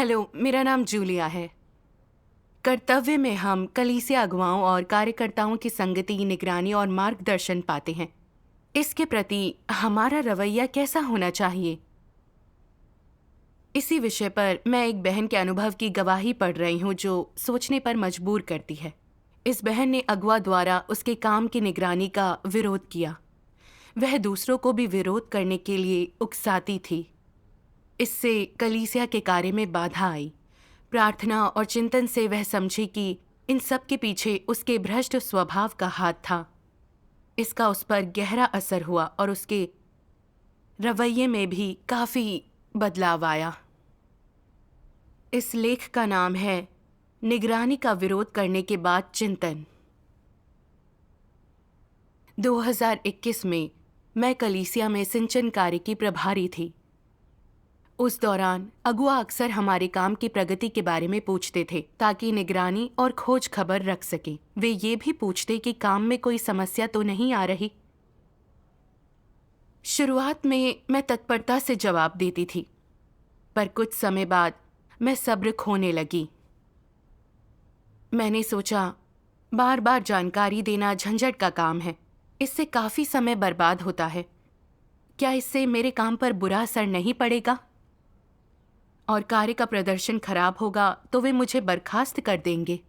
Hello, मेरा नाम Julia है। कर्तव्य में हम कलीसिया अगुवाओं और कार्यकर्ताओं की संगति, निगरानी और मार्गदर्शन पाते हैं। इसके प्रति हमारा रवैया कैसा होना चाहिए? इसी विषय पर मैं एक बहन के अनुभव की गवाही पढ़ रही हूँ जो सोचने पर मजबूर करती है। इस बहन ने अगुआ द्वारा उसके काम की निगरानी का विरोध किया। वह दूसरों को भी विरोध करने के लिए उकसाती थी। इससे कलीसिया के कार्य में बाधा आई। प्रार्थना और चिंतन से वह समझी कि इन सब के पीछे उसके भ्रष्ट स्वभाव का हाथ था। इसका उस पर गहरा असर हुआ और उसके रवैये में भी काफी बदलाव आया। इस लेख का नाम है निगरानी का विरोध करने के बाद चिंतन। 2021 में मैं कलीसिया में सिंचन कार्य की प्रभारी थी। उस दौरान अगुआ अक्सर हमारे काम की प्रगति के बारे में पूछते थे ताकि निगरानी और खोज खबर रख सके। वे ये भी पूछते कि काम में कोई समस्या तो नहीं आ रही। शुरुआत में मैं तत्परता से जवाब देती थी, पर कुछ समय बाद मैं सब्र खोने लगी। मैंने सोचा, बार बार जानकारी देना झंझट का काम है। इससे काफी समय बर्बाद होता है। क्या इससे मेरे काम पर बुरा असर नहीं पड़ेगा? और कार्य का प्रदर्शन खराब होगा तो वे मुझे बर्खास्त कर देंगे।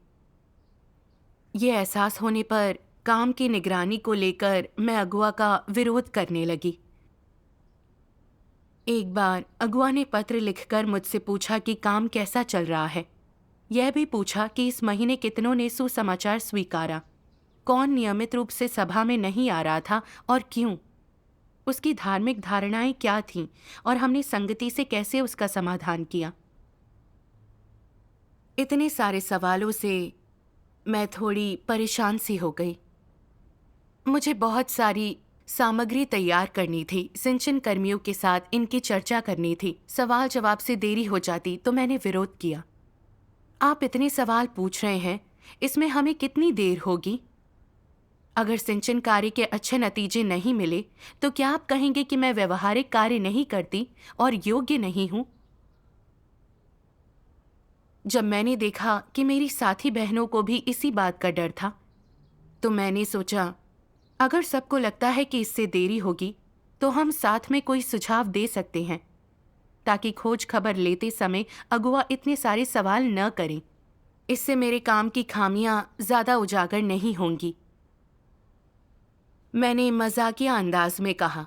ये एहसास होने पर काम की निगरानी को लेकर मैं अगुआ का विरोध करने लगी। एक बार अगुआ ने पत्र लिखकर मुझसे पूछा कि काम कैसा चल रहा है। यह भी पूछा कि इस महीने कितनों ने सुसमाचार स्वीकारा, कौन नियमित रूप से सभा में नहीं आ रहा था और क्यों, उसकी धार्मिक धारणाएं क्या थीं और हमने संगति से कैसे उसका समाधान किया। इतने सारे सवालों से मैं थोड़ी परेशान सी हो गई। मुझे बहुत सारी सामग्री तैयार करनी थी, सिंचन कर्मियों के साथ इनकी चर्चा करनी थी। सवाल जवाब से देरी हो जाती तो मैंने विरोध किया। आप इतने सवाल पूछ रहे हैं, इसमें हमें कितनी देर होगी? अगर सिंचन कार्य के अच्छे नतीजे नहीं मिले तो क्या आप कहेंगे कि मैं व्यवहारिक कार्य नहीं करती और योग्य नहीं हूं? जब मैंने देखा कि मेरी साथी बहनों को भी इसी बात का डर था, तो मैंने सोचा, अगर सबको लगता है कि इससे देरी होगी तो हम साथ में कोई सुझाव दे सकते हैं ताकि खोज खबर लेते समय अगुआ इतने सारे सवाल न करें। इससे मेरे काम की खामियां ज्यादा उजागर नहीं होंगी। मैंने मजाकिया अंदाज में कहा,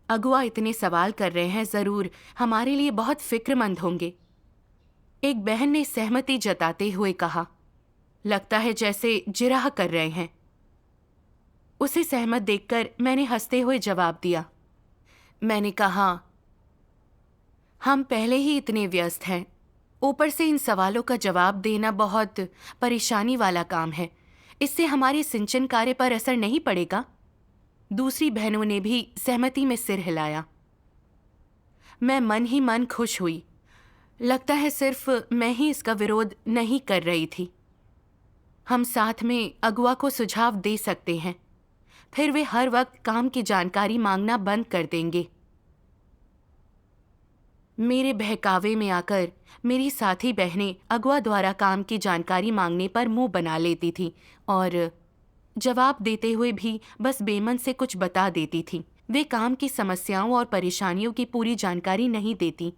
अगुआ इतने सवाल कर रहे हैं, जरूर हमारे लिए बहुत फिक्रमंद होंगे। एक बहन ने सहमति जताते हुए कहा, लगता है जैसे जिरह कर रहे हैं। उसे सहमत देखकर मैंने हंसते हुए जवाब दिया। मैंने कहा, हम पहले ही इतने व्यस्त हैं, ऊपर से इन सवालों का जवाब देना बहुत परेशानी वाला काम है। इससे हमारे सिंचन कार्य पर असर नहीं पड़ेगा। दूसरी बहनों ने भी सहमति में सिर हिलाया। मैं मन ही मन खुश हुई। लगता है सिर्फ मैं ही इसका विरोध नहीं कर रही थी। हम साथ में अगुआ को सुझाव दे सकते हैं, फिर वे हर वक्त काम की जानकारी मांगना बंद कर देंगे। मेरे बहकावे में आकर मेरी साथी बहनें अगुआ द्वारा काम की जानकारी मांगने पर मुंह बना लेती थीं और जवाब देते हुए भी बस बेमन से कुछ बता देती थीं। वे काम की समस्याओं और परेशानियों की पूरी जानकारी नहीं देती,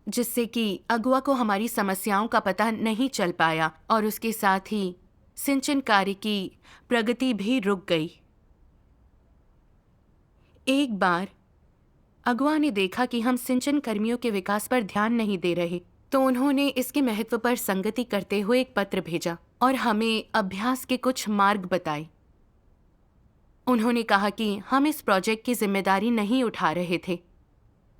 जिससे कि अगुआ को हमारी समस्याओं का पता नहीं चल पाया और उसके साथ ही सिंचन कार्य की प्रगति भी रुक गई। एक बार अगुआ ने देखा कि हम सिंचन कर्मियों के विकास पर ध्यान नहीं दे रहे, तो उन्होंने इसके महत्व पर संगति करते हुए एक पत्र भेजा और हमें अभ्यास के कुछ मार्ग बताए। उन्होंने कहा कि हम इस प्रोजेक्ट की जिम्मेदारी नहीं उठा रहे थे,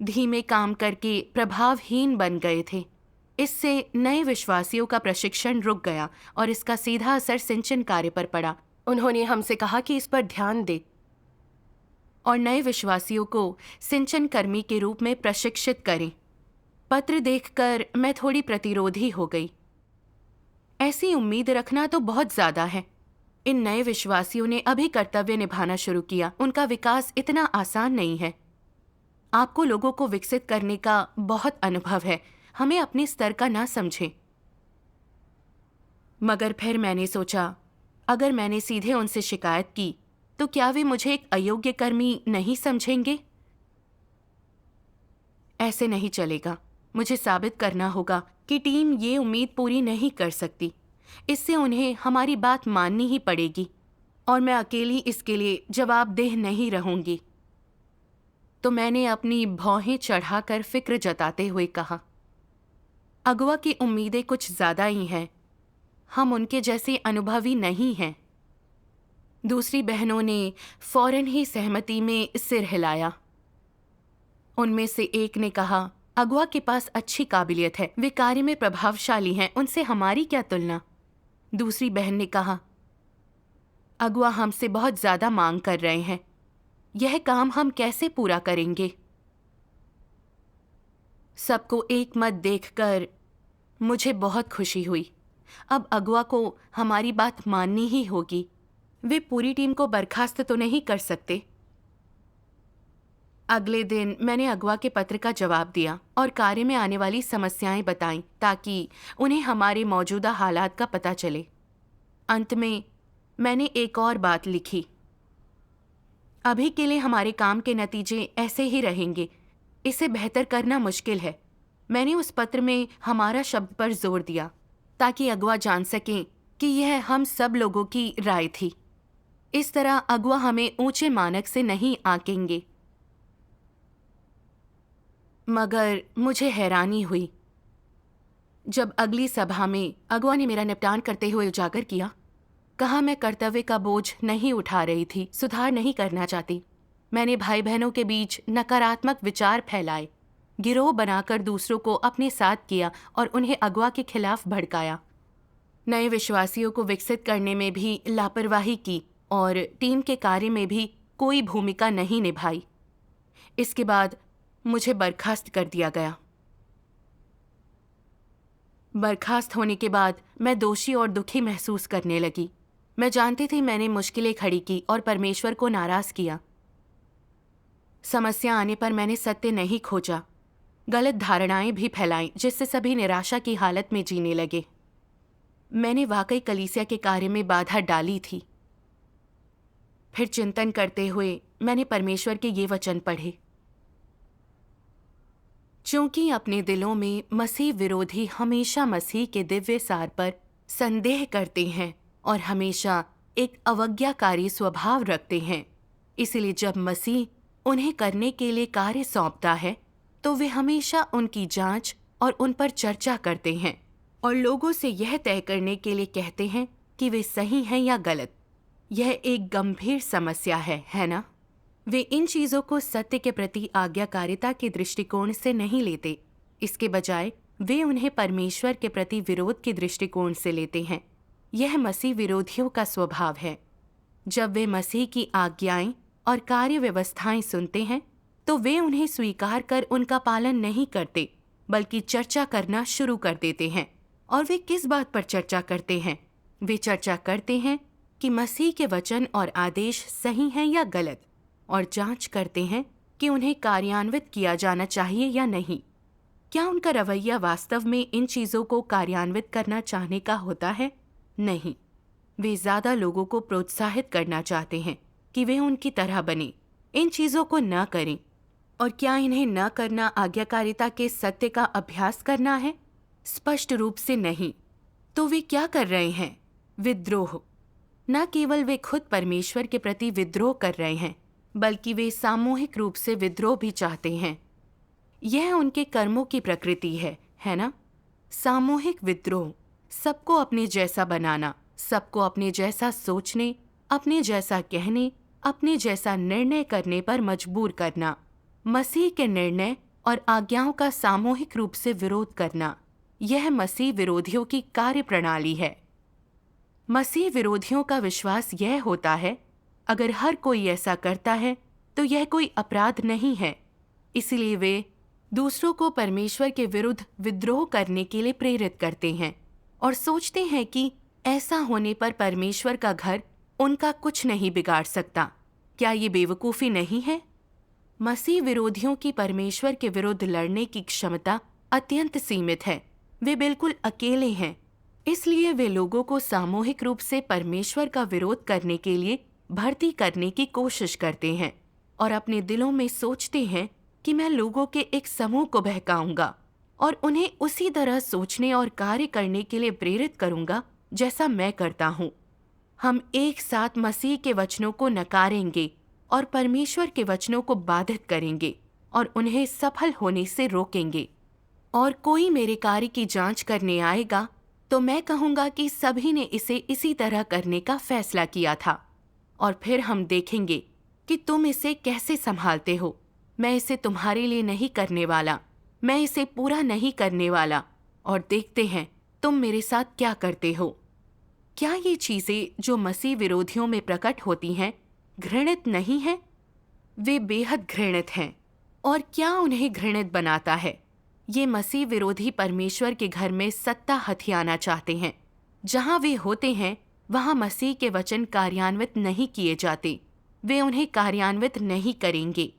धीमे काम करके प्रभावहीन बन गए थे। इससे नए विश्वासियों का प्रशिक्षण रुक गया और इसका सीधा असर सिंचन कार्य पर पड़ा। उन्होंने हमसे कहा कि इस पर ध्यान दे और नए विश्वासियों को सिंचन कर्मी के रूप में प्रशिक्षित करें। पत्र देखकर मैं थोड़ी प्रतिरोधी हो गई। ऐसी उम्मीद रखना तो बहुत ज्यादा है। इन नए विश्वासियों ने अभी कर्तव्य निभाना शुरू किया। उनका विकास इतना आसान नहीं है। आपको लोगों को विकसित करने का बहुत अनुभव है। हमें अपने स्तर का ना समझें। मगर फिर मैंने सोचा, अगर मैंने सीधे उनसे शिकायत की तो क्या वे मुझे एक अयोग्य कर्मी नहीं समझेंगे? ऐसे नहीं चलेगा। मुझे साबित करना होगा कि टीम ये उम्मीद पूरी नहीं कर सकती। इससे उन्हें हमारी बात माननी ही पड़ेगी और मैं अकेली इसके लिए जवाबदेह नहीं रहूंगी। तो मैंने अपनी भौहें चढ़ाकर फिक्र जताते हुए कहा, अगवा की उम्मीदें कुछ ज्यादा ही हैं। हम उनके जैसे अनुभवी नहीं हैं। दूसरी बहनों ने फौरन ही सहमति में सिर हिलाया। उनमें से एक ने कहा, अगवा के पास अच्छी काबिलियत है, वे कार्य में प्रभावशाली हैं, उनसे हमारी क्या तुलना। दूसरी बहन ने कहा, अगवा हमसे बहुत ज्यादा मांग कर रहे हैं, यह काम हम कैसे पूरा करेंगे। सबको एक मत देखकर मुझे बहुत खुशी हुई। अब अगवा को हमारी बात माननी ही होगी। वे पूरी टीम को बर्खास्त तो नहीं कर सकते। अगले दिन मैंने अगवा के पत्र का जवाब दिया और कार्य में आने वाली समस्याएं बताईं ताकि उन्हें हमारे मौजूदा हालात का पता चले। अंत में मैंने एक और बात लिखी, अभी के लिए हमारे काम के नतीजे ऐसे ही रहेंगे, इसे बेहतर करना मुश्किल है। मैंने उस पत्र में हमारा शब्द पर जोर दिया ताकि अगवा जान सकें कि यह हम सब लोगों की राय थी। इस तरह अगवा हमें ऊंचे मानक से नहीं आंकेंगे। मगर मुझे हैरानी हुई जब अगली सभा में अगवा ने मेरा निपटान करते हुए उजागर किया। कहा मैं कर्तव्य का बोझ नहीं उठा रही थी, सुधार नहीं करना चाहती। मैंने भाई बहनों के बीच नकारात्मक विचार फैलाए, गिरोह बनाकर दूसरों को अपने साथ किया और उन्हें अगवा के खिलाफ भड़काया। नए विश्वासियों को विकसित करने में भी लापरवाही की और टीम के कार्य में भी कोई भूमिका नहीं निभाई। इसके बाद मुझे बर्खास्त कर दिया गया। बर्खास्त होने के बाद मैं दोषी और दुखी महसूस करने लगी। मैं जानती थी मैंने मुश्किलें खड़ी की और परमेश्वर को नाराज किया। समस्या आने पर मैंने सत्य नहीं खोजा, गलत धारणाएं भी फैलाईं जिससे सभी निराशा की हालत में जीने लगे। मैंने वाकई कलीसिया के कार्य में बाधा डाली थी। फिर चिंतन करते हुए मैंने परमेश्वर के ये वचन पढ़े, चूंकि अपने दिलों में मसीह विरोधी हमेशा मसीह के दिव्य सार पर संदेह करते हैं और हमेशा एक अवज्ञाकारी स्वभाव रखते हैं, इसलिए जब मसीह उन्हें करने के लिए कार्य सौंपता है तो वे हमेशा उनकी जांच और उन पर चर्चा करते हैं और लोगों से यह तय करने के लिए कहते हैं कि वे सही हैं या गलत। यह एक गंभीर समस्या है ना? वे इन चीजों को सत्य के प्रति आज्ञाकारिता के दृष्टिकोण से नहीं लेते, इसके बजाय वे उन्हें परमेश्वर के प्रति विरोध के दृष्टिकोण से लेते हैं। यह मसीह विरोधियों का स्वभाव है। जब वे मसीह की आज्ञाएं और कार्य व्यवस्थाएं सुनते हैं तो वे उन्हें स्वीकार कर उनका पालन नहीं करते, बल्कि चर्चा करना शुरू कर देते हैं। और वे किस बात पर चर्चा करते हैं? वे चर्चा करते हैं कि मसीह के वचन और आदेश सही हैं या गलत, और जांच करते हैं कि उन्हें कार्यान्वित किया जाना चाहिए या नहीं। क्या उनका रवैया वास्तव में इन चीजों को कार्यान्वित करना चाहने का होता है? नहीं, वे ज्यादा लोगों को प्रोत्साहित करना चाहते हैं कि वे उनकी तरह बने, इन चीजों को न करें। और क्या इन्हें न करना आज्ञाकारिता के सत्य का अभ्यास करना है? स्पष्ट रूप से नहीं। तो वे क्या कर रहे हैं? विद्रोह। न केवल वे खुद परमेश्वर के प्रति विद्रोह कर रहे हैं, बल्कि वे सामूहिक रूप से विद्रोह भी चाहते हैं। यह उनके कर्मों की प्रकृति है ना? सामूहिक विद्रोह, सबको अपने जैसा बनाना, सबको अपने जैसा सोचने, अपने जैसा कहने, अपने जैसा निर्णय करने पर मजबूर करना। मसीह के निर्णय और आज्ञाओं का सामूहिक रूप से विरोध करना, यह मसीह विरोधियों की कार्य प्रणाली है। मसीह विरोधियों का विश्वास यह होता है, अगर हर कोई ऐसा करता है तो यह कोई अपराध नहीं है। इसलिए वे दूसरों को परमेश्वर के विरुद्ध विद्रोह करने के लिए प्रेरित करते हैं और सोचते हैं कि ऐसा होने पर परमेश्वर का घर उनका कुछ नहीं बिगाड़ सकता। क्या ये बेवकूफ़ी नहीं है? मसीह विरोधियों की परमेश्वर के विरुद्ध लड़ने की क्षमता अत्यंत सीमित है। वे बिल्कुल अकेले हैं। इसलिए वे लोगों को सामूहिक रूप से परमेश्वर का विरोध करने के लिए भर्ती करने की कोशिश करते हैं और अपने दिलों में सोचते हैं कि मैं लोगों के एक समूह को बहकाऊंगा और उन्हें उसी तरह सोचने और कार्य करने के लिए प्रेरित करूंगा जैसा मैं करता हूँ। हम एक साथ मसीह के वचनों को नकारेंगे और परमेश्वर के वचनों को बाधित करेंगे और उन्हें सफल होने से रोकेंगे। और कोई मेरे कार्य की जांच करने आएगा तो मैं कहूंगा कि सभी ने इसे इसी तरह करने का फैसला किया था, और फिर हम देखेंगे कि तुम इसे कैसे संभालते हो। मैं इसे तुम्हारे लिए नहीं करने वाला, मैं इसे पूरा नहीं करने वाला, और देखते हैं तुम मेरे साथ क्या करते हो। क्या ये चीजें जो मसीह विरोधियों में प्रकट होती हैं घृणित नहीं हैं? वे बेहद घृणित हैं। और क्या उन्हें घृणित बनाता है? ये मसीह विरोधी परमेश्वर के घर में सत्ता हथियाना चाहते हैं। जहां वे होते हैं वहां मसीह के वचन कार्यान्वित नहीं किए जाते। वे उन्हें कार्यान्वित नहीं करेंगे।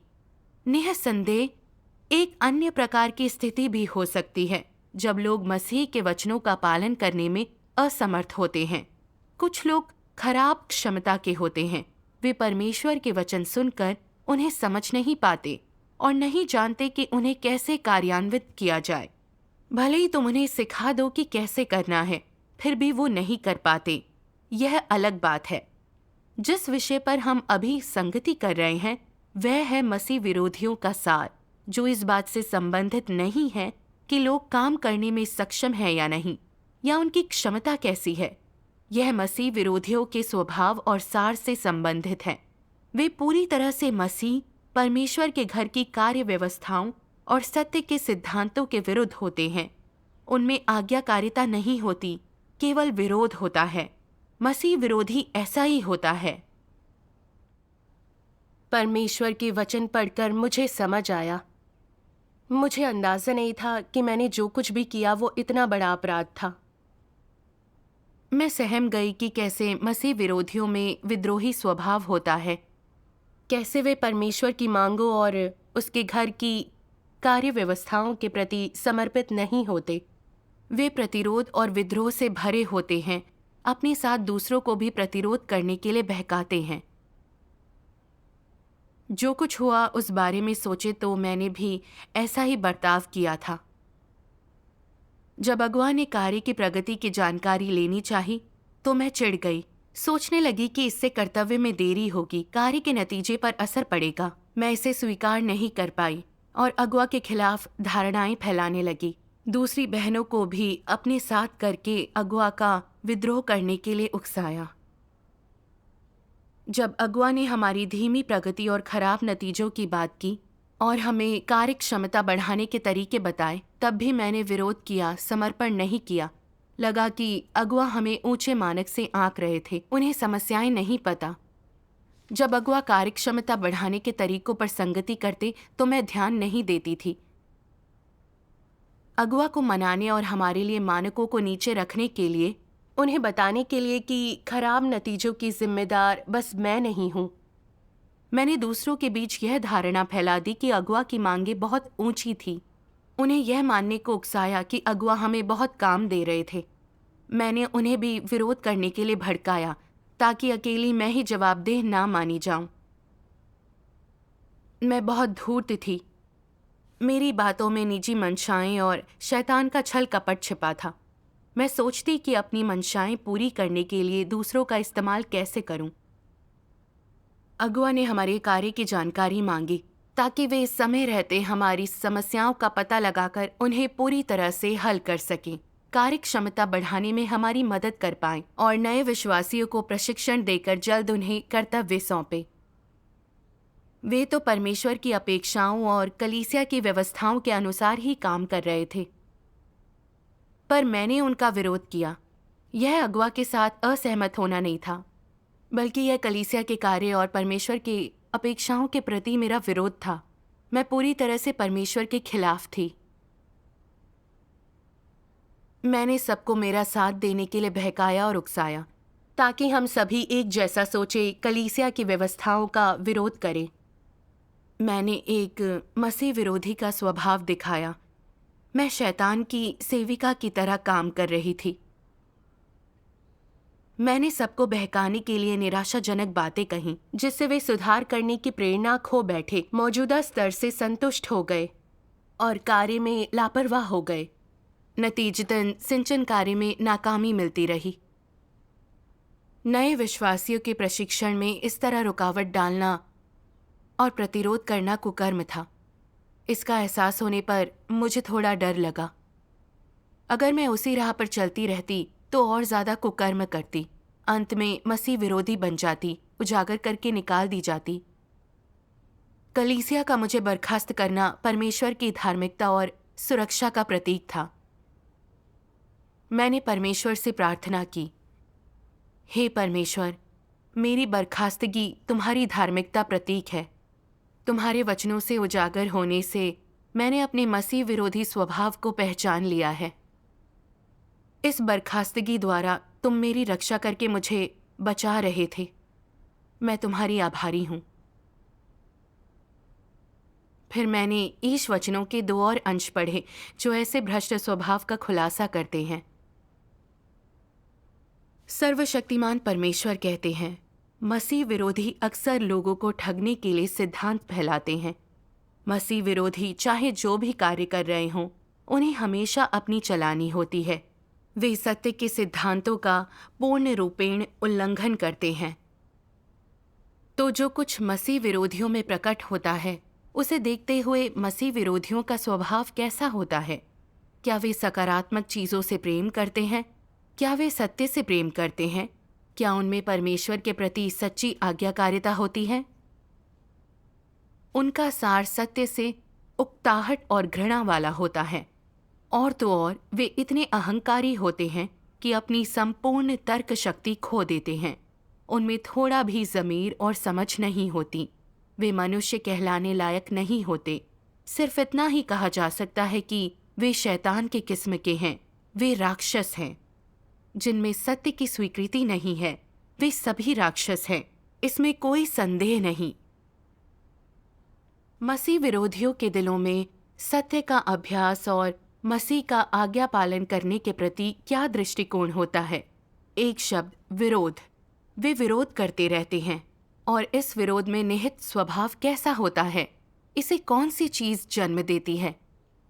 निःसंदेह एक अन्य प्रकार की स्थिति भी हो सकती है जब लोग मसीह के वचनों का पालन करने में असमर्थ होते हैं। कुछ लोग खराब क्षमता के होते हैं। वे परमेश्वर के वचन सुनकर उन्हें समझ नहीं पाते और नहीं जानते कि उन्हें कैसे कार्यान्वित किया जाए। भले ही तुम उन्हें सिखा दो कि कैसे करना है, फिर भी वो नहीं कर पाते। यह अलग बात है। जिस विषय पर हम अभी संगति कर रहे हैं वह है मसीह विरोधियों का सार, जो इस बात से संबंधित नहीं है कि लोग काम करने में सक्षम हैं या नहीं, या उनकी क्षमता कैसी है। यह मसीह विरोधियों के स्वभाव और सार से संबंधित है। वे पूरी तरह से मसीह, परमेश्वर के घर की कार्य व्यवस्थाओं और सत्य के सिद्धांतों के विरुद्ध होते हैं। उनमें आज्ञाकारिता नहीं होती, केवल विरोध होता है। मसीह विरोधी ऐसा ही होता है। परमेश्वर के वचन पढ़कर मुझे समझ आया। मुझे अंदाजा नहीं था कि मैंने जो कुछ भी किया वो इतना बड़ा अपराध था। मैं सहम गई कि कैसे मसीह विरोधियों में विद्रोही स्वभाव होता है, कैसे वे परमेश्वर की मांगों और उसके घर की कार्य व्यवस्थाओं के प्रति समर्पित नहीं होते। वे प्रतिरोध और विद्रोह से भरे होते हैं, अपने साथ दूसरों को भी प्रतिरोध करने के लिए बहकाते हैं। जो कुछ हुआ उस बारे में सोचे तो मैंने भी ऐसा ही बर्ताव किया था। जब अगुआ ने कार्य की प्रगति की जानकारी लेनी चाही तो मैं चिढ़ गई। सोचने लगी कि इससे कर्तव्य में देरी होगी, कार्य के नतीजे पर असर पड़ेगा। मैं इसे स्वीकार नहीं कर पाई और अगुआ के खिलाफ धारणाएं फैलाने लगी। दूसरी बहनों को भी अपने साथ करके अगुआ का विद्रोह करने के लिए उकसाया। जब अगुआ ने हमारी धीमी प्रगति और खराब नतीजों की बात की और हमें कार्य क्षमता बढ़ाने के तरीके बताए, तब भी मैंने विरोध किया, समर्पण नहीं किया। लगा कि अगुआ हमें ऊंचे मानक से आंक रहे थे, उन्हें समस्याएं नहीं पता। जब अगुआ कार्य क्षमता बढ़ाने के तरीकों पर संगति करते तो मैं ध्यान नहीं देती थी। अगुआ को मनाने और हमारे लिए मानकों को नीचे रखने के लिए, उन्हें बताने के लिए कि खराब नतीजों की जिम्मेदार बस मैं नहीं हूँ, मैंने दूसरों के बीच यह धारणा फैला दी कि अगुआ की मांगें बहुत ऊंची थी। उन्हें यह मानने को उकसाया कि अगुआ हमें बहुत काम दे रहे थे। मैंने उन्हें भी विरोध करने के लिए भड़काया ताकि अकेली मैं ही जवाबदेह ना मानी जाऊं। मैं बहुत धूर्त थी। मेरी बातों में निजी मंशाएं और शैतान का छल कपट छिपा था। मैं सोचती कि अपनी मंशाएं पूरी करने के लिए दूसरों का इस्तेमाल कैसे करूं। अगुआ ने हमारे कार्य की जानकारी मांगी ताकि वे समय रहते हमारी समस्याओं का पता लगाकर उन्हें पूरी तरह से हल कर सकें, कार्य क्षमता बढ़ाने में हमारी मदद कर पाएं और नए विश्वासियों को प्रशिक्षण देकर जल्द उन्हें कर्तव्य सौंपे। वे तो परमेश्वर की अपेक्षाओं और कलीसिया की व्यवस्थाओं के अनुसार ही काम कर रहे थे, पर मैंने उनका विरोध किया। यह अगुआ के साथ असहमत होना नहीं था, बल्कि यह कलीसिया के कार्य और परमेश्वर की अपेक्षाओं के प्रति मेरा विरोध था। मैं पूरी तरह से परमेश्वर के खिलाफ थी। मैंने सबको मेरा साथ देने के लिए बहकाया और उकसाया ताकि हम सभी एक जैसा सोचे, कलीसिया की व्यवस्थाओं का विरोध करें। मैंने एक मसीह विरोधी का स्वभाव दिखाया। मैं शैतान की सेविका की तरह काम कर रही थी। मैंने सबको बहकाने के लिए निराशाजनक बातें कहीं, जिससे वे सुधार करने की प्रेरणा खो बैठे, मौजूदा स्तर से संतुष्ट हो गए और कार्य में लापरवाह हो गए। नतीजतन सिंचन कार्य में नाकामी मिलती रही। नए विश्वासियों के प्रशिक्षण में इस तरह रुकावट डालना और प्रतिरोध करना कुकर्म था। इसका एहसास होने पर मुझे थोड़ा डर लगा। अगर मैं उसी राह पर चलती रहती तो और ज्यादा कुकर्म करती, अंत में मसीह विरोधी बन जाती, उजागर करके निकाल दी जाती। कलीसिया का मुझे बर्खास्त करना परमेश्वर की धार्मिकता और सुरक्षा का प्रतीक था। मैंने परमेश्वर से प्रार्थना की, हे परमेश्वर, मेरी बर्खास्तगी तुम्हारी धार्मिकता प्रतीक है। तुम्हारे वचनों से उजागर होने से मैंने अपने मसीह विरोधी स्वभाव को पहचान लिया है। इस बर्खास्तगी द्वारा तुम मेरी रक्षा करके मुझे बचा रहे थे। मैं तुम्हारी आभारी हूं। फिर मैंने ईश वचनों के 2 और अंश पढ़े जो ऐसे भ्रष्ट स्वभाव का खुलासा करते हैं। सर्वशक्तिमान परमेश्वर कहते हैं, मसीह विरोधी अक्सर लोगों को ठगने के लिए सिद्धांत फैलाते हैं। मसीह विरोधी चाहे जो भी कार्य कर रहे हों, उन्हें हमेशा अपनी चलानी होती है। वे सत्य के सिद्धांतों का पूर्ण रूपेण उल्लंघन करते हैं। तो जो कुछ मसीह विरोधियों में प्रकट होता है, उसे देखते हुए मसीह विरोधियों का स्वभाव कैसा होता है? क्या वे सकारात्मक चीजों से प्रेम करते हैं? क्या वे सत्य से प्रेम करते हैं? क्या उनमें परमेश्वर के प्रति सच्ची आज्ञाकारिता होती है? उनका सार सत्य से उकताहट और घृणा वाला होता है। और तो और वे इतने अहंकारी होते हैं कि अपनी संपूर्ण तर्क शक्ति खो देते हैं। उनमें थोड़ा भी ज़मीर और समझ नहीं होती। वे मनुष्य कहलाने लायक नहीं होते। सिर्फ इतना ही कहा जा सकता है कि वे शैतान के किस्म के हैं। वे राक्षस हैं। जिनमें सत्य की स्वीकृति नहीं है, वे सभी राक्षस हैं। इसमें कोई संदेह नहीं। मसीह विरोधियों के दिलों में सत्य का अभ्यास और मसीह का आज्ञा पालन करने के प्रति क्या दृष्टिकोण होता है? एक शब्द, विरोध। वे विरोध करते रहते हैं। और इस विरोध में निहित स्वभाव कैसा होता है? इसे कौन सी चीज जन्म देती है?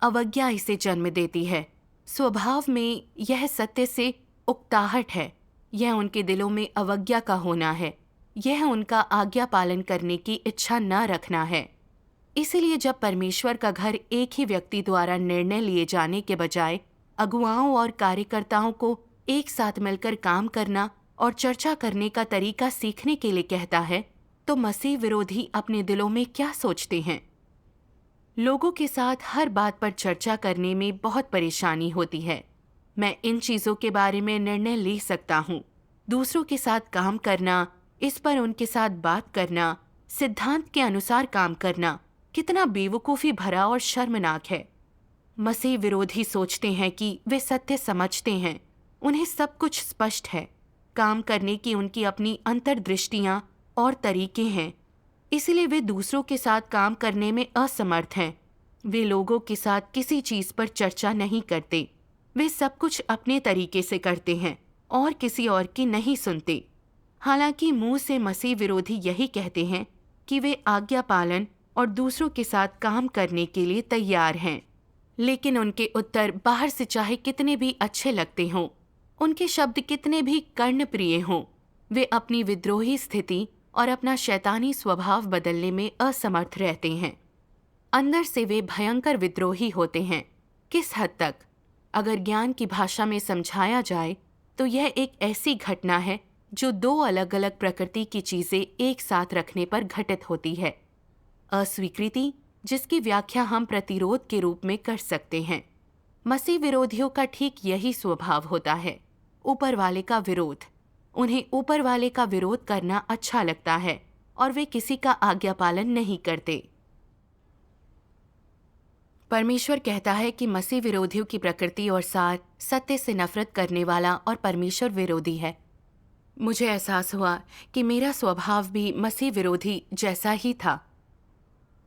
अवज्ञा इसे जन्म देती है। स्वभाव में यह सत्य से उकताहट है। यह उनके दिलों में अवज्ञा का होना है। यह उनका आज्ञा पालन करने की इच्छा न रखना है। इसीलिए जब परमेश्वर का घर एक ही व्यक्ति द्वारा निर्णय लिए जाने के बजाय अगुवाओं और कार्यकर्ताओं को एक साथ मिलकर काम करना और चर्चा करने का तरीका सीखने के लिए कहता है, तो मसीह विरोधी अपने दिलों में क्या सोचते हैं? लोगों के साथ हर बात पर चर्चा करने में बहुत परेशानी होती है। मैं इन चीजों के बारे में निर्णय ले सकता हूँ। दूसरों के साथ काम करना, इस पर उनके साथ बात करना, सिद्धांत के अनुसार काम करना कितना बेवकूफ़ी भरा और शर्मनाक है। मसीह विरोधी सोचते हैं कि वे सत्य समझते हैं। उन्हें सब कुछ स्पष्ट है। काम करने की उनकी अपनी अंतर्दृष्टियां और तरीके हैं। इसलिए वे दूसरों के साथ काम करने में असमर्थ हैं। वे लोगों के साथ किसी चीज पर चर्चा नहीं करते। वे सब कुछ अपने तरीके से करते हैं और किसी और की नहीं सुनते। हालांकि मुंह से मसीह विरोधी यही कहते हैं कि वे आज्ञा पालन और दूसरों के साथ काम करने के लिए तैयार हैं, लेकिन उनके उत्तर बाहर से चाहे कितने भी अच्छे लगते हों, उनके शब्द कितने भी कर्णप्रिय हों, वे अपनी विद्रोही स्थिति और अपना शैतानी स्वभाव बदलने में असमर्थ रहते हैं। अंदर से वे भयंकर विद्रोही होते हैं। किस हद तक? अगर ज्ञान की भाषा में समझाया जाए तो यह एक ऐसी घटना है जो 2 अलग अलग प्रकृति की चीजें एक साथ रखने पर घटित होती है। अस्वीकृति, जिसकी व्याख्या हम प्रतिरोध के रूप में कर सकते हैं। मसीह विरोधियों का ठीक यही स्वभाव होता है, ऊपर वाले का विरोध। उन्हें ऊपर वाले का विरोध करना अच्छा लगता है और वे किसी का आज्ञा पालन नहीं करते। परमेश्वर कहता है कि मसीह विरोधियों की प्रकृति और सार सत्य से नफरत करने वाला और परमेश्वर विरोधी है। मुझे एहसास हुआ कि मेरा स्वभाव भी मसीह विरोधी जैसा ही था।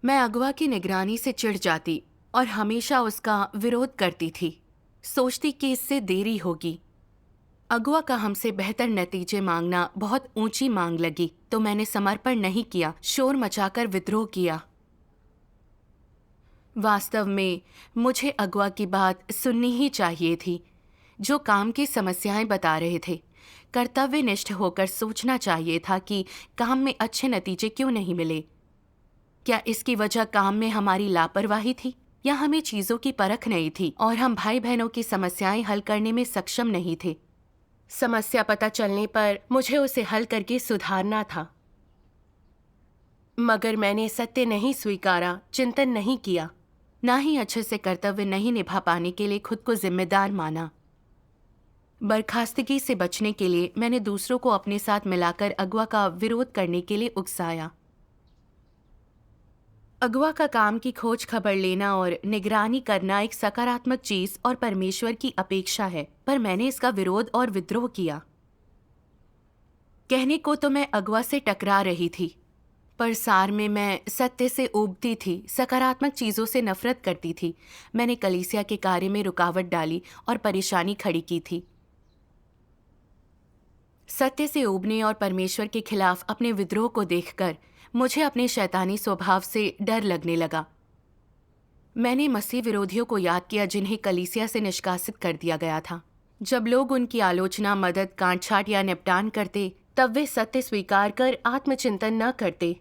मैं अगवा की निगरानी से चिढ़ जाती और हमेशा उसका विरोध करती थी, सोचती कि इससे देरी होगी। अगुआ का हमसे बेहतर नतीजे मांगना बहुत ऊंची मांग लगी, तो मैंने समर्पण नहीं किया, शोर मचाकर विद्रोह किया। वास्तव में मुझे अगुआ की बात सुननी ही चाहिए थी, जो काम की समस्याएं बता रहे थे। कर्तव्यनिष्ठ होकर सोचना चाहिए था कि काम में अच्छे नतीजे क्यों नहीं मिले। क्या इसकी वजह काम में हमारी लापरवाही थी, या हमें चीजों की परख नहीं थी और हम भाई बहनों की समस्याएं हल करने में सक्षम नहीं थे? समस्या पता चलने पर मुझे उसे हल करके सुधारना था, मगर मैंने सत्य नहीं स्वीकारा, चिंतन नहीं किया, ना ही अच्छे से कर्तव्य नहीं निभा पाने के लिए खुद को जिम्मेदार माना। बर्खास्तगी से बचने के लिए मैंने दूसरों को अपने साथ मिलाकर अगुआ का विरोध करने के लिए उकसाया। अगुआ का काम की खोज खबर लेना और निगरानी करना एक सकारात्मक चीज और परमेश्वर की अपेक्षा है, पर मैंने इसका विरोध और विद्रोह किया। कहने को तो मैं अगुआ से टकरा रही थी, पर सार में मैं सत्य से ऊबती थी, सकारात्मक चीजों से नफरत करती थी। मैंने कलीसिया के कार्य में रुकावट डाली और परेशानी खड़ी की थी। सत्य से ऊबने और परमेश्वर के खिलाफ अपने विद्रोह को देखकर मुझे अपने शैतानी स्वभाव से डर लगने लगा। मैंने मसीह विरोधियों को याद किया जिन्हें कलीसिया से निष्कासित कर दिया गया था। जब लोग उनकी आलोचना, मदद, कांटछांट या निपटान करते, तब वे सत्य स्वीकार कर आत्मचिंतन न करते।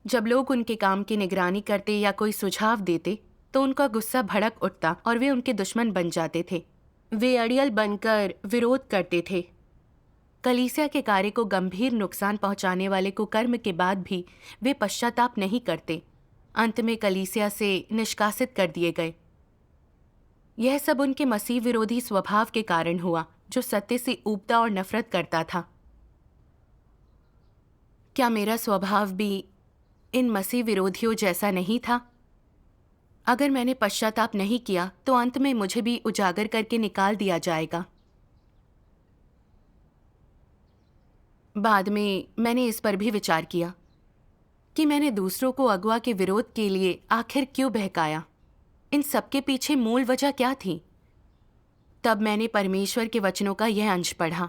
जब लोग उनके काम की निगरानी करते या कोई सुझाव देते, तो उनका गुस्सा भड़क उठता और वे उनके दुश्मन बन जाते थे। वे अड़ियल बनकर विरोध करते थे। कलीसिया के कार्य को गंभीर नुकसान पहुंचाने वाले कुकर्म के बाद भी वे पश्चाताप नहीं करते। अंत में कलीसिया से निष्कासित कर दिए गए। यह सब उनके मसीह विरोधी स्वभाव के कारण हुआ, जो सत्य से ऊबता और नफरत करता था। क्या मेरा स्वभाव भी इन मसीह विरोधियों जैसा नहीं था? अगर मैंने पश्चाताप नहीं किया तो अंत में मुझे भी उजागर करके निकाल दिया जाएगा। बाद में मैंने इस पर भी विचार किया कि मैंने दूसरों को अगुआ के विरोध के लिए आखिर क्यों बहकाया। इन सबके पीछे मूल वजह क्या थी? तब मैंने परमेश्वर के वचनों का यह अंश पढ़ा।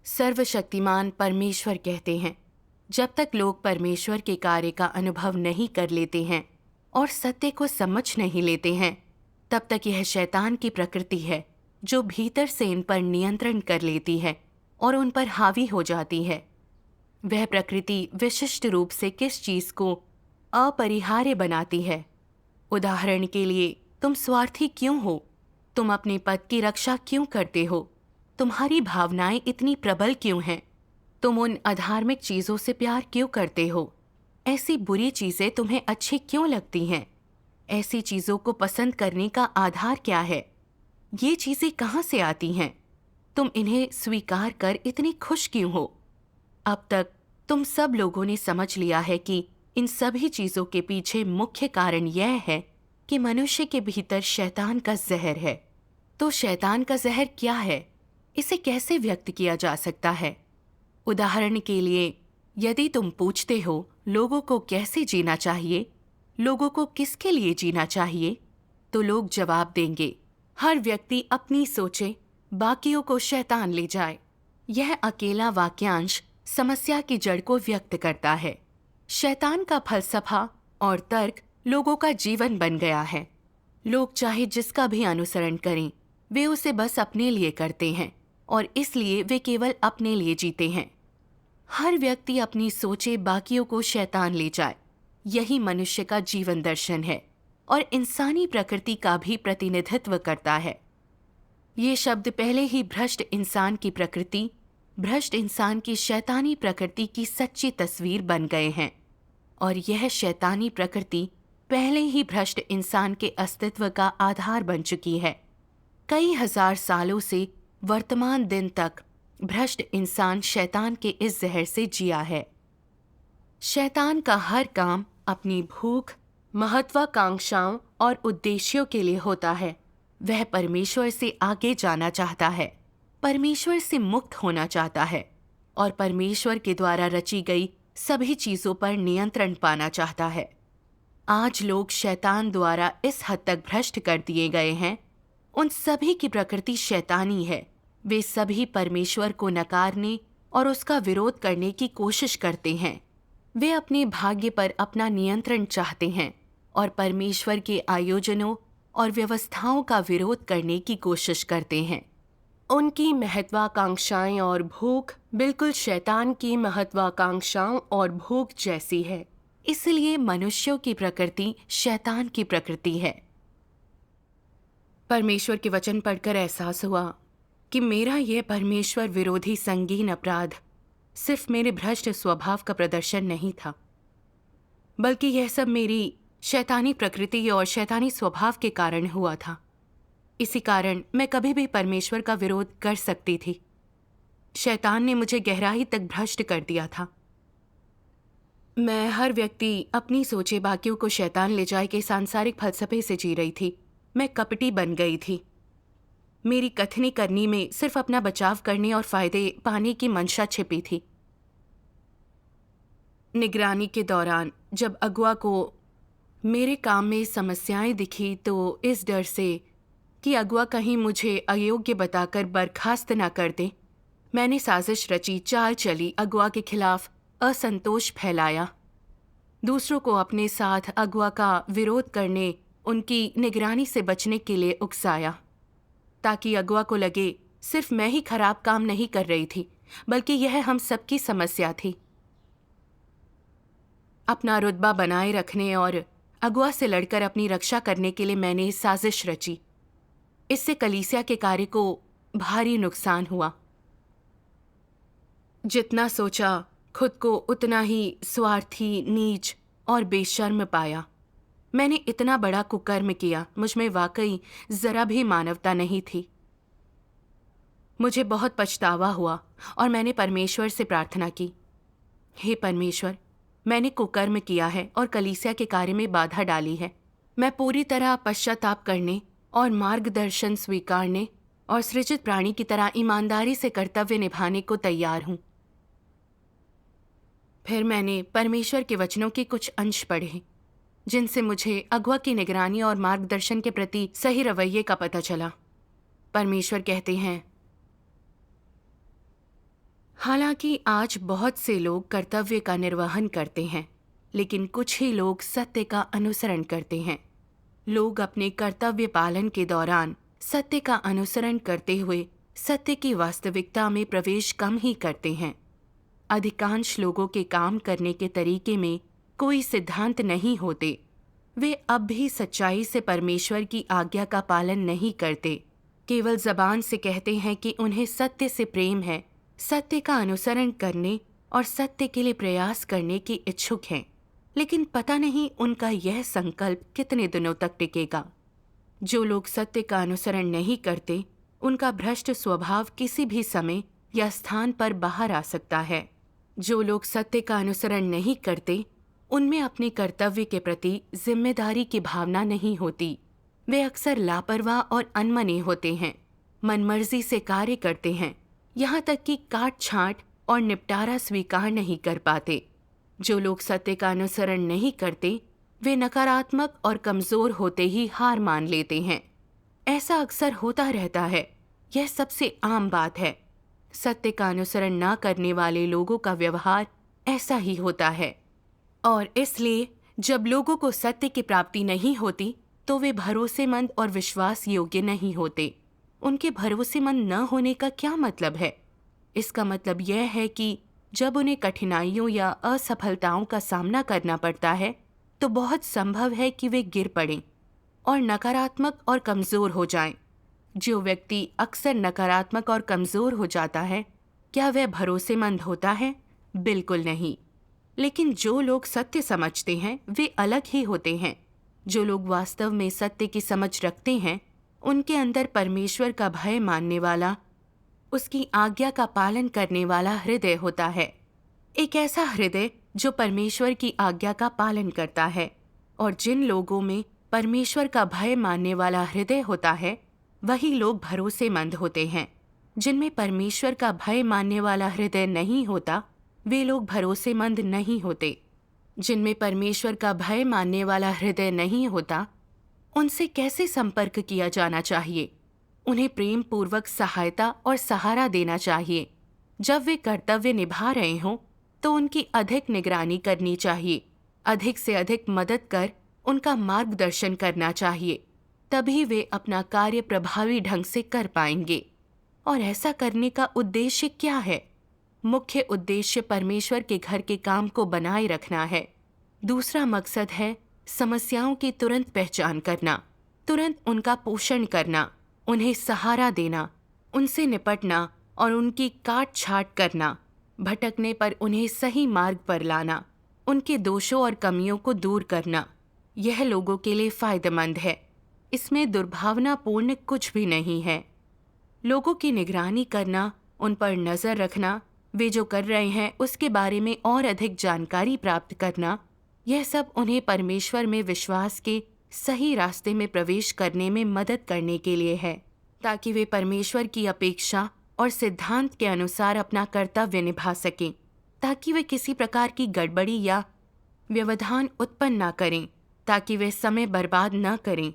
सर्वशक्तिमान परमेश्वर कहते हैं, जब तक लोग परमेश्वर के कार्य का अनुभव नहीं कर लेते हैं और सत्य को समझ नहीं लेते हैं, तब तक यह शैतान की प्रकृति है जो भीतर से इन पर नियंत्रण कर लेती है और उन पर हावी हो जाती है। वह प्रकृति विशिष्ट रूप से किस चीज को अपरिहार्य बनाती है? उदाहरण के लिए, तुम स्वार्थी क्यों हो? तुम अपने पद की रक्षा क्यों करते हो? तुम्हारी भावनाएं इतनी प्रबल क्यों हैं? तुम उन अधार्मिक चीजों से प्यार क्यों करते हो? ऐसी बुरी चीजें तुम्हें अच्छी क्यों लगती हैं? ऐसी चीजों को पसंद करने का आधार क्या है? ये चीजें कहाँ से आती हैं? तुम इन्हें स्वीकार कर इतनी खुश क्यों हो? अब तक तुम सब लोगों ने समझ लिया है कि इन सभी चीजों के पीछे मुख्य कारण यह है कि मनुष्य के भीतर शैतान का जहर है। तो शैतान का जहर क्या है? इसे कैसे व्यक्त किया जा सकता है? उदाहरण के लिए, यदि तुम पूछते हो लोगों को कैसे जीना चाहिए, लोगों को किसके लिए जीना चाहिए, तो लोग जवाब देंगे, हर व्यक्ति अपनी सोचे, बाकियों को शैतान ले जाए। यह अकेला वाक्यांश समस्या की जड़ को व्यक्त करता है। शैतान का फलसफा और तर्क लोगों का जीवन बन गया है। लोग चाहे जिसका भी अनुसरण करें, वे उसे बस अपने लिए करते हैं और इसलिए वे केवल अपने लिए जीते हैं। हर व्यक्ति अपनी सोचे, बाकियों को शैतान ले जाए। यही मनुष्य का जीवन दर्शन है और इंसानी प्रकृति का भी प्रतिनिधित्व करता है। ये शब्द पहले ही भ्रष्ट इंसान की प्रकृति, भ्रष्ट इंसान की शैतानी प्रकृति की सच्ची तस्वीर बन गए हैं और यह शैतानी प्रकृति पहले ही भ्रष्ट इंसान के अस्तित्व का आधार बन चुकी है। कई हजार सालों से वर्तमान दिन तक भ्रष्ट इंसान शैतान के इस जहर से जिया है। शैतान का हर काम अपनी भूख, महत्वाकांक्षाओं और उद्देश्यों के लिए होता है। वह परमेश्वर से आगे जाना चाहता है, परमेश्वर से मुक्त होना चाहता है और परमेश्वर के द्वारा रची गई सभी चीजों पर नियंत्रण पाना चाहता है। आज लोग शैतान द्वारा इस हद तक भ्रष्ट कर दिए गए हैं, उन सभी की प्रकृति शैतानी है। वे सभी परमेश्वर को नकारने और उसका विरोध करने की कोशिश करते हैं। वे अपने भाग्य पर अपना नियंत्रण चाहते हैं और परमेश्वर के आयोजनों और व्यवस्थाओं का विरोध करने की कोशिश करते हैं। उनकी महत्वाकांक्षाएं और भूख बिल्कुल शैतान की महत्वाकांक्षाओं और भूख जैसी है। इसलिए मनुष्यों की प्रकृति शैतान की प्रकृति है। परमेश्वर के वचन पढ़कर एहसास हुआ कि मेरा यह परमेश्वर विरोधी संगीन अपराध सिर्फ मेरे भ्रष्ट स्वभाव का प्रदर्शन नहीं था, बल्कि यह सब मेरी शैतानी प्रकृति और शैतानी स्वभाव के कारण हुआ था। इसी कारण मैं कभी भी परमेश्वर का विरोध कर सकती थी। शैतान ने मुझे गहराई तक भ्रष्ट कर दिया था। मैं हर व्यक्ति अपनी सोचे बाकियों को शैतान ले जाए के सांसारिक फलसफे से जी रही थी। मैं कपटी बन गई थी। मेरी कथनी करनी में सिर्फ अपना बचाव करने और फायदे पाने की मंशा छिपी थी। निगरानी के दौरान जब अगुआ को मेरे काम में समस्याएं दिखी, तो इस डर से कि अगुआ कहीं मुझे अयोग्य बताकर बर्खास्त न कर दे, मैंने साजिश रची, चाल चली, अगुआ के खिलाफ असंतोष फैलाया, दूसरों को अपने साथ अगुआ का विरोध करने, उनकी निगरानी से बचने के लिए उकसाया, ताकि अगुआ को लगे सिर्फ मैं ही खराब काम नहीं कर रही थी, बल्कि यह हम सबकी समस्या थी। अपना रुतबा बनाए रखने और अगुआ से लड़कर अपनी रक्षा करने के लिए मैंने साजिश रची। इससे कलीसिया के कार्य को भारी नुकसान हुआ। जितना सोचा खुद को उतना ही स्वार्थी, नीच और बेशर्म पाया। मैंने इतना बड़ा कुकर्म किया, मुझमें वाकई जरा भी मानवता नहीं थी। मुझे बहुत पछतावा हुआ और मैंने परमेश्वर से प्रार्थना की, हे परमेश्वर, मैंने कुकर्म किया है और कलीसिया के कार्य में बाधा डाली है। मैं पूरी तरह पश्चाताप करने और मार्गदर्शन स्वीकारने और सृजित प्राणी की तरह ईमानदारी से कर्तव्य निभाने को तैयार हूं। फिर मैंने परमेश्वर के वचनों के कुछ अंश पढ़े, जिनसे मुझे अगुआ की निगरानी और मार्गदर्शन के प्रति सही रवैये का पता चला। परमेश्वर कहते हैं, हालांकि आज बहुत से लोग कर्तव्य का निर्वहन करते हैं, लेकिन कुछ ही लोग सत्य का अनुसरण करते हैं। लोग अपने कर्तव्य पालन के दौरान सत्य का अनुसरण करते हुए सत्य की वास्तविकता में प्रवेश कम ही करते हैं। अधिकांश लोगों के काम करने के तरीके में कोई सिद्धांत नहीं होते। वे अब भी सच्चाई से परमेश्वर की आज्ञा का पालन नहीं करते, केवल जबान से कहते हैं कि उन्हें सत्य से प्रेम है, सत्य का अनुसरण करने और सत्य के लिए प्रयास करने की इच्छुक हैं, लेकिन पता नहीं उनका यह संकल्प कितने दिनों तक टिकेगा। जो लोग सत्य का अनुसरण नहीं करते, उनका भ्रष्ट स्वभाव किसी भी समय या स्थान पर बाहर आ सकता है। जो लोग सत्य का अनुसरण नहीं करते, उनमें अपने कर्तव्य के प्रति जिम्मेदारी की भावना नहीं होती। वे अक्सर लापरवाह और अनमने होते हैं, मनमर्जी से कार्य करते हैं, यहाँ तक कि काट छांट और निपटारा स्वीकार नहीं कर पाते। जो लोग सत्य का अनुसरण नहीं करते, वे नकारात्मक और कमजोर होते ही हार मान लेते हैं। ऐसा अक्सर होता रहता है, यह सबसे आम बात है। सत्य का अनुसरण न करने वाले लोगों का व्यवहार ऐसा ही होता है, और इसलिए जब लोगों को सत्य की प्राप्ति नहीं होती, तो वे भरोसेमंद और विश्वास योग्य नहीं होते। उनके भरोसेमंद न होने का क्या मतलब है? इसका मतलब यह है कि जब उन्हें कठिनाइयों या असफलताओं का सामना करना पड़ता है, तो बहुत संभव है कि वे गिर पड़ें और नकारात्मक और कमज़ोर हो जाएं। जो व्यक्ति अक्सर नकारात्मक और कमज़ोर हो जाता है, क्या वह भरोसेमंद होता है? बिल्कुल नहीं। लेकिन जो लोग सत्य समझते हैं, वे अलग ही होते हैं। जो लोग वास्तव में सत्य की समझ रखते हैं, उनके अंदर परमेश्वर का भय मानने वाला, उसकी आज्ञा का पालन करने वाला हृदय होता है। एक ऐसा हृदय जो परमेश्वर की आज्ञा का पालन करता है। और जिन लोगों में परमेश्वर का भय मानने वाला हृदय होता है, वही लोग भरोसेमंद होते हैं। जिनमें परमेश्वर का भय मानने वाला हृदय नहीं होता, वे लोग भरोसेमंद नहीं होते। जिनमें परमेश्वर का भय मानने वाला हृदय नहीं होता, उनसे कैसे संपर्क किया जाना चाहिए? उन्हें प्रेम पूर्वक सहायता और सहारा देना चाहिए। जब वे कर्तव्य निभा रहे हों, तो उनकी अधिक निगरानी करनी चाहिए। अधिक से अधिक मदद कर उनका मार्गदर्शन करना चाहिए। तभी वे अपना कार्य प्रभावी ढंग से कर पाएंगे। और ऐसा करने का उद्देश्य क्या है? मुख्य उद्देश्य परमेश्वर के घर के काम को बनाए रखना है। दूसरा मकसद है समस्याओं की तुरंत पहचान करना, तुरंत उनका पोषण करना, उन्हें सहारा देना, उनसे निपटना और उनकी काट छाट करना, भटकने पर उन्हें सही मार्ग पर लाना, उनके दोषों और कमियों को दूर करना। यह लोगों के लिए फायदेमंद है। इसमें दुर्भावनापूर्ण कुछ भी नहीं है। लोगों की निगरानी करना, उन पर नजर रखना, वे जो कर रहे हैं उसके बारे में और अधिक जानकारी प्राप्त करना, यह सब उन्हें परमेश्वर में विश्वास के सही रास्ते में प्रवेश करने में मदद करने के लिए है, ताकि वे परमेश्वर की अपेक्षा और सिद्धांत के अनुसार अपना कर्तव्य निभा सकें, ताकि वे किसी प्रकार की गड़बड़ी या व्यवधान उत्पन्न न करें, ताकि वे समय बर्बाद न करें।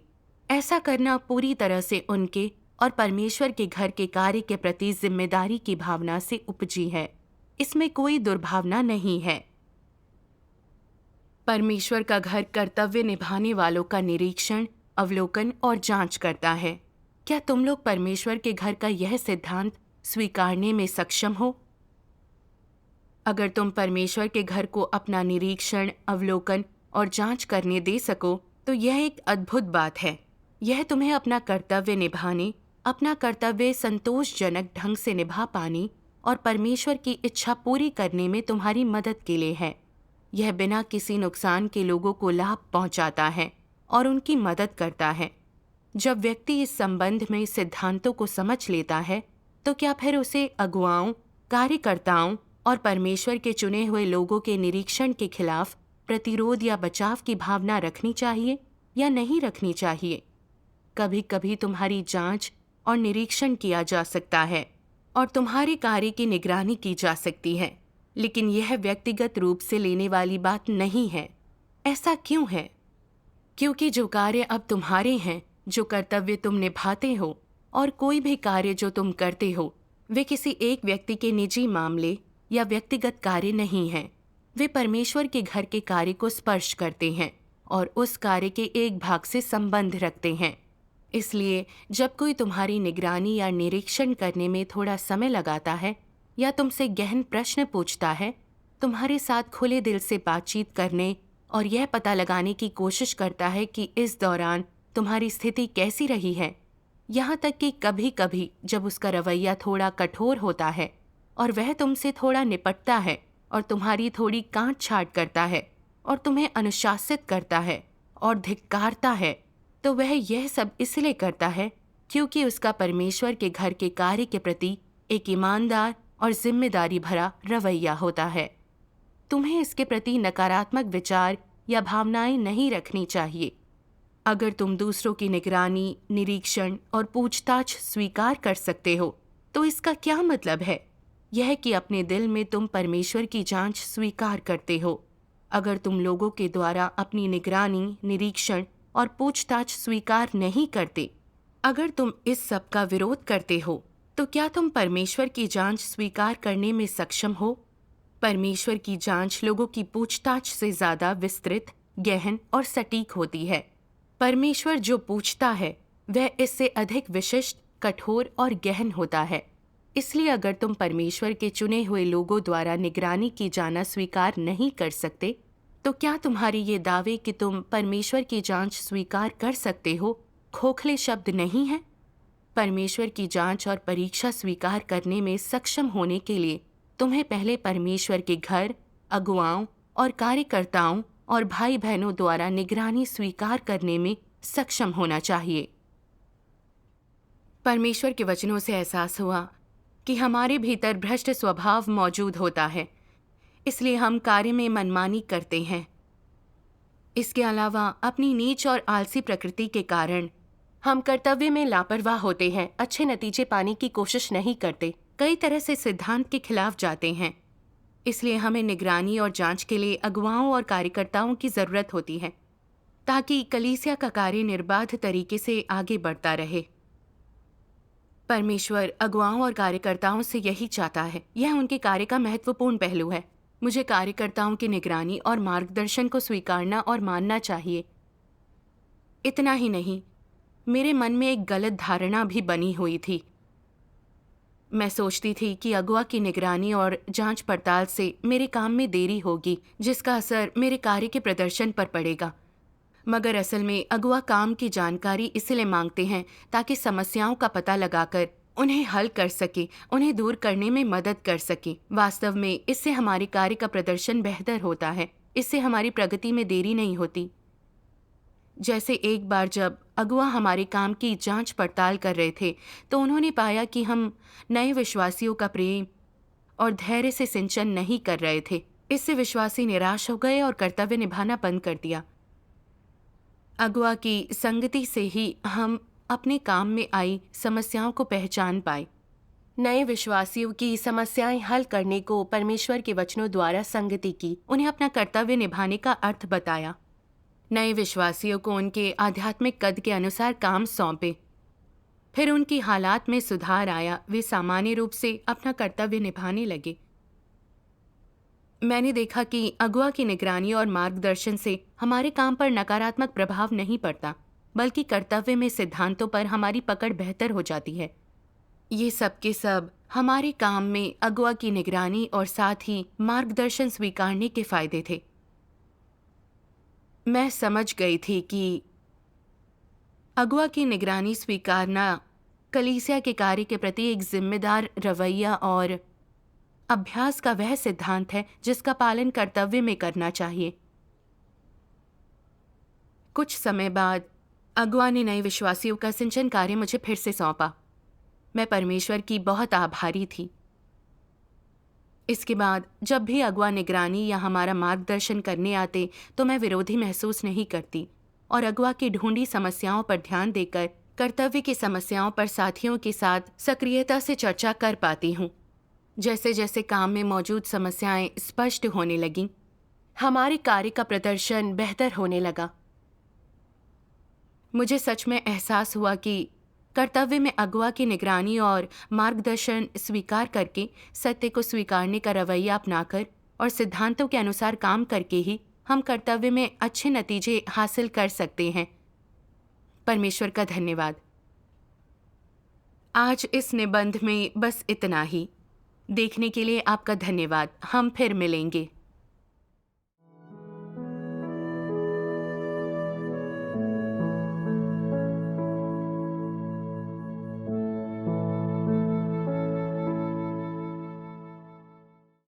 ऐसा करना पूरी तरह से उनके और परमेश्वर के घर के कार्य के प्रति जिम्मेदारी की भावना से उपजी है। इसमें कोई दुर्भावना नहीं है। परमेश्वर का घर कर्तव्य निभाने वालों का निरीक्षण, अवलोकन और जांच करता है। क्या तुम लोग परमेश्वर के घर का यह सिद्धांत स्वीकारने में सक्षम हो? अगर तुम परमेश्वर के घर को अपना निरीक्षण, अवलोकन और जांच करने दे सको, तो यह एक अद्भुत बात है। यह तुम्हें अपना कर्तव्य निभाने, अपना कर्तव्य संतोषजनक ढंग से निभा पाने और परमेश्वर की इच्छा पूरी करने में तुम्हारी मदद के लिए है। यह बिना किसी नुकसान के लोगों को लाभ पहुंचाता है और उनकी मदद करता है। जब व्यक्ति इस संबंध में सिद्धांतों को समझ लेता है, तो क्या फिर उसे अगुवाओं, कार्यकर्ताओं और परमेश्वर के चुने हुए लोगों के निरीक्षण के खिलाफ प्रतिरोध या बचाव की भावना रखनी चाहिए या नहीं रखनी चाहिए? कभी कभी तुम्हारी जांच और निरीक्षण किया जा सकता है और तुम्हारे कार्य की निगरानी की जा सकती है, लेकिन यह व्यक्तिगत रूप से लेने वाली बात नहीं है। ऐसा क्यों है? क्योंकि जो कार्य अब तुम्हारे हैं, जो कर्तव्य तुम निभाते हो और कोई भी कार्य जो तुम करते हो, वे किसी एक व्यक्ति के निजी मामले या व्यक्तिगत कार्य नहीं हैं। वे परमेश्वर के घर के कार्य को स्पर्श करते हैं और उस कार्य के एक भाग से संबंध रखते हैं। इसलिए जब कोई तुम्हारी निगरानी या निरीक्षण करने में थोड़ा समय लगाता है या तुमसे गहन प्रश्न पूछता है, तुम्हारे साथ खुले दिल से बातचीत करने और यह पता लगाने की कोशिश करता है कि इस दौरान तुम्हारी स्थिति कैसी रही है, यहाँ तक कि कभी कभी जब उसका रवैया थोड़ा कठोर होता है और वह तुमसे थोड़ा निपटता है और तुम्हारी थोड़ी काट छाट करता है और तुम्हें अनुशासित करता है और धिक्कारता है, तो वह यह सब इसलिए करता है क्योंकि उसका परमेश्वर के घर के कार्य के प्रति एक ईमानदार और जिम्मेदारी भरा रवैया होता है। तुम्हें इसके प्रति नकारात्मक विचार या भावनाएं नहीं रखनी चाहिए। अगर तुम दूसरों की निगरानी, निरीक्षण और पूछताछ स्वीकार कर सकते हो, तो इसका क्या मतलब है? यह कि अपने दिल में तुम परमेश्वर की जांच स्वीकार करते हो। अगर तुम लोगों के द्वारा अपनी निगरानी, निरीक्षण और पूछताछ स्वीकार नहीं करते, अगर तुम इस सब का विरोध करते हो, तो क्या तुम परमेश्वर की जांच स्वीकार करने में सक्षम हो? परमेश्वर की जांच लोगों की पूछताछ से ज्यादा विस्तृत, गहन और सटीक होती है। परमेश्वर जो पूछता है वह इससे अधिक विशिष्ट, कठोर और गहन होता है। इसलिए अगर तुम परमेश्वर के चुने हुए लोगों द्वारा निगरानी की जाना स्वीकार नहीं कर सकते, तो क्या तुम्हारे ये दावे कि तुम परमेश्वर की जांच स्वीकार कर सकते हो खोखले शब्द नहीं हैं? परमेश्वर की जांच और परीक्षा स्वीकार करने में सक्षम होने के लिए तुम्हें पहले परमेश्वर के घर, अगुवाओं और कार्यकर्ताओं और भाई बहनों द्वारा निगरानी स्वीकार करने में सक्षम होना चाहिए। परमेश्वर के वचनों से एहसास हुआ कि हमारे भीतर भ्रष्ट स्वभाव मौजूद होता है, इसलिए हम कार्य में मनमानी करते हैं। इसके अलावा अपनी नीच और आलसी प्रकृति के कारण हम कर्तव्य में लापरवाह होते हैं, अच्छे नतीजे पाने की कोशिश नहीं करते, कई तरह से सिद्धांत के खिलाफ जाते हैं। इसलिए हमें निगरानी और जांच के लिए अगुवाओं और कार्यकर्ताओं की जरूरत होती है, ताकि कलीसिया का कार्य निर्बाध तरीके से आगे बढ़ता रहे। परमेश्वर अगुवाओं और कार्यकर्ताओं से यही चाहता है। यह उनके कार्य का महत्वपूर्ण पहलू है। मुझे कार्यकर्ताओं की निगरानी और मार्गदर्शन को स्वीकारना और मानना चाहिए। इतना ही नहीं, मेरे मन में एक गलत धारणा भी बनी हुई थी। मैं सोचती थी कि अगुवा की निगरानी और जांच पड़ताल से मेरे काम में देरी होगी, जिसका असर मेरे कार्य के प्रदर्शन पर पड़ेगा। मगर असल में अगुवा काम की जानकारी इसलिए मांगते हैं ताकि समस्याओं का पता लगाकर उन्हें हल कर सके, उन्हें दूर करने में मदद कर सके। वास्तव में इससे हमारे कार्य का प्रदर्शन बेहतर होता है। इससे हमारी प्रगति में देरी नहीं होती। जैसे एक बार जब अगुवा हमारे काम की जांच पड़ताल कर रहे थे, तो उन्होंने पाया कि हम नए विश्वासियों का प्रेम और धैर्य से सिंचन नहीं कर रहे थे। इससे विश्वासी निराश हो गए और कर्तव्य निभाना बंद कर दिया। अगुवा की संगति से ही हम अपने काम में आई समस्याओं को पहचान पाए। नए विश्वासियों की समस्याएं हल करने को परमेश्वर के वचनों द्वारा संगति की, उन्हें अपना कर्तव्य निभाने का अर्थ बताया। नए विश्वासियों को उनके आध्यात्मिक कद के अनुसार काम सौंपे। फिर उनकी हालात में सुधार आया। वे सामान्य रूप से अपना कर्तव्य निभाने लगे। मैंने देखा कि अगुवा की निगरानी और मार्गदर्शन से हमारे काम पर नकारात्मक प्रभाव नहीं पड़ता, बल्कि कर्तव्य में सिद्धांतों पर हमारी पकड़ बेहतर हो जाती है। ये सब के सब हमारे काम में अगुवा की निगरानी और साथ ही मार्गदर्शन स्वीकारने के फायदे थे। मैं समझ गई थी कि अगुवा की निगरानी स्वीकारना कलीसिया के कार्य के प्रति एक जिम्मेदार रवैया और अभ्यास का वह सिद्धांत है जिसका पालन कर्तव्य में करना चाहिए। कुछ समय बाद अगुवा ने नए विश्वासियों का सिंचन कार्य मुझे फिर से सौंपा। मैं परमेश्वर की बहुत आभारी थी। इसके बाद जब भी अगुवा निगरानी या हमारा मार्गदर्शन करने आते, तो मैं विरोधी महसूस नहीं करती और अगुवा की ढूंढी समस्याओं पर ध्यान देकर कर्तव्य की समस्याओं पर साथियों के साथ सक्रियता से चर्चा कर पाती हूँ। जैसे जैसे काम में मौजूद समस्याएं स्पष्ट होने लगीं, हमारे कार्य का प्रदर्शन बेहतर होने लगा। मुझे सच में एहसास हुआ कि कर्तव्य में अगुवा की निगरानी और मार्गदर्शन स्वीकार करके, सत्य को स्वीकारने का रवैया अपनाकर और सिद्धांतों के अनुसार काम करके ही हम कर्तव्य में अच्छे नतीजे हासिल कर सकते हैं। परमेश्वर का धन्यवाद। आज इस निबंध में बस इतना ही। देखने के लिए आपका धन्यवाद। हम फिर मिलेंगे।